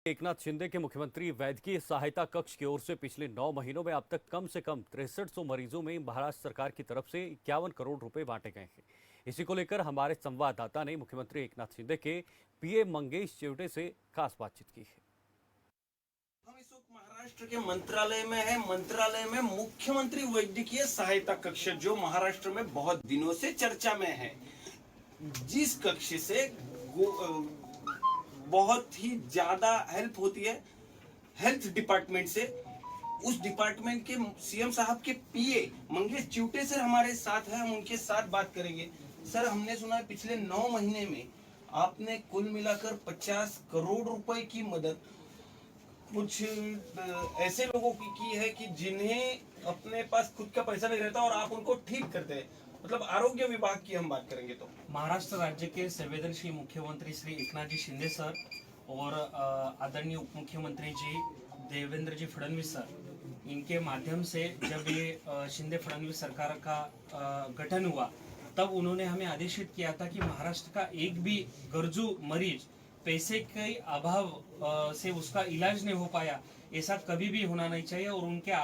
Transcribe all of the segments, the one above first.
एकनाथ शिंदे के मुख्यमंत्री वैद्यकीय सहायता कक्ष की ओर से पिछले 9 महीनों में अब तक कम से कम 6300 मरीजों में महाराष्ट्र सरकार की तरफ से 51 करोड़ रुपए बांटे गए हैं। इसी को लेकर हमारे संवाददाता ने मुख्यमंत्री एकनाथ शिंदे के पीए मंगेश चिवटे से खास बातचीत की है। हम इस वक्त महाराष्ट्र के मंत्रालय में है। मंत्रालय में मुख्यमंत्री वैद्यकीय सहायता कक्ष जो महाराष्ट्र में बहुत दिनों से चर्चा में है, जिस कक्ष से बहुत ही ज्यादा हेल्प होती है हेल्थ डिपार्टमेंट से, उस डिपार्टमेंट के सीएम साहब के पीए मंगेश चिवटे सर हमारे साथ हैं। हम उनके साथ बात करेंगे। सर, हमने सुना है पिछले 9 महीने में आपने कुल मिलाकर 50 करोड़ रुपए की मदद कुछ ऐसे लोगों की है कि जिन्हें अपने पास खुद का पैसा नहीं रहता और आप उनको ठीक करते हैं। मतलब आरोग्य विभाग की हम बात करेंगे तो महाराष्ट्र राज्य के संवेदनशील मुख्यमंत्री श्री एकनाथ जी शिंदे सर और आदरणीय उप मुख्यमंत्री जी देवेंद्र जी फडणवीस सर, इनके माध्यम से जब ये शिंदे फडणवीस सरकार का गठन हुआ तब उन्होंने हमें आदेशित किया था कि महाराष्ट्र का एक भी गरजू मरीज पैसे के अभाव से उसका इलाज नहीं हो पाया, ऐसा कभी भी होना नहीं चाहिए। और उनका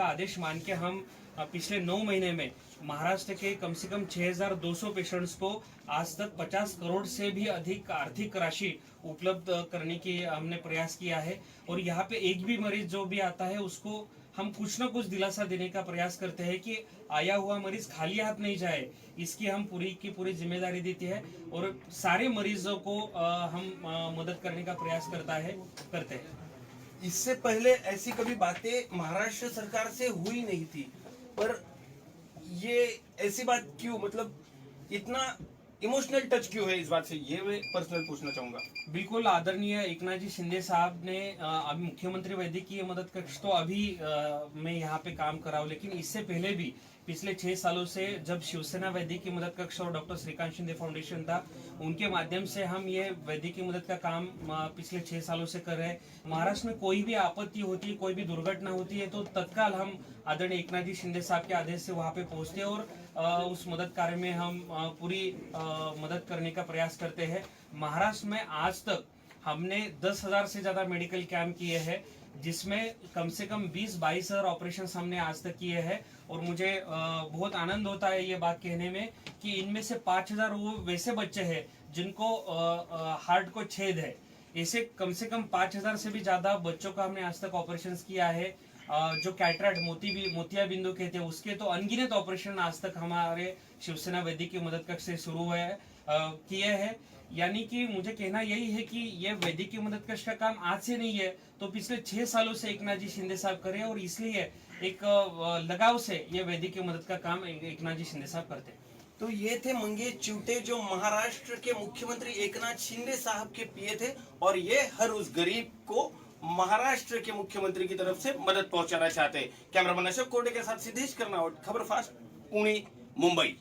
आदेश मान के हम पिछले 9 महीने में महाराष्ट्र के कम से कम 6200 पेशेंट्स को आज तक 50 करोड़ से भी अधिक आर्थिक राशि उपलब्ध करने की हमने प्रयास किया है। और यहाँ पे एक भी मरीज जो भी आता है उसको हम कुछ ना कुछ दिलासा देने का प्रयास करते हैं कि आया हुआ मरीज खाली हाथ नहीं जाए, इसकी हम पूरी की पूरी जिम्मेदारी देती है और सारे मरीजों को हम मदद करने का प्रयास करते हैं। इससे पहले ऐसी कभी बातें महाराष्ट्र सरकार से हुई नहीं थी, पर ये ऐसी बात क्यों, मतलब इतना इमोशनल टच क्यों है इस बात से, ये मैं पर्सनल पूछना चाहूंगा। बिल्कुल, आदरणीय एकनाथ जी शिंदे साहब ने अभी मुख्यमंत्री वैद्यकीय मदद कक्ष तो अभी मैं यहाँ पे काम कर रहा हूँ, लेकिन इससे पहले भी पिछले 6 सालों से जब शिवसेना वैद्यकीय मदद कक्ष और डॉक्टर श्रीकांत शिंदे फाउंडेशन था, उनके माध्यम से हम ये वैद्यकीय मदद का काम पिछले 6 सालों से कर रहे हैं। महाराष्ट्र में कोई भी आपत्ति होती है, कोई भी दुर्घटना होती है तो तत्काल हम आदरणीय एकनाथ जी शिंदे साहब के आदेश से वहां पे पहुंचते हैं और उस मदद कार्य में हम पूरी मदद करने का प्रयास करते हैं। महाराष्ट्र में आज तक हमने 10,000 से ज्यादा मेडिकल कैंप किए हैं, जिसमें कम से कम 20-22 हजार ऑपरेशन हमने आज तक किए हैं। और मुझे बहुत आनंद होता है ये बात कहने में कि इनमें से 5,000 वो वैसे बच्चे हैं जिनको हार्ट को छेद है। ऐसे कम से कम 5,000 से भी ज्यादा बच्चों का हमने आज तक ऑपरेशन किया है। जो कैटरेक्ट मोतिया बिंदु कहते हैं उसके तो अनगिनत ऑपरेशन आज तक हमारे शिवसेना वैद्यकीय मदद कक्ष से शुरू हुए किए हैं। यानी कि मुझे कहना यही है कि ये वैद्यकीय मदद कक्ष का काम आज से नहीं है, तो पिछले 6 सालों से एकनाथ जी शिंदे साहब करे और इसलिए एक लगाव से ये वैद्यकीय मदद का काम एकनाथ जी शिंदे साहब करते हैं। तो ये थे मंगेश चिवटे जो महाराष्ट्र के मुख्यमंत्री एकनाथ शिंदे साहब के पीए थे, और ये हर उस गरीब को महाराष्ट्र के मुख्यमंत्री की तरफ से मदद पहुंचाना चाहते हैं। कैमरामैन अशोक कोटे के साथ सिद्धेश कर्नावट, खबर फास्ट, पुणे, मुंबई।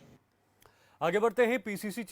आगे बढ़ते हैं। पीसीसी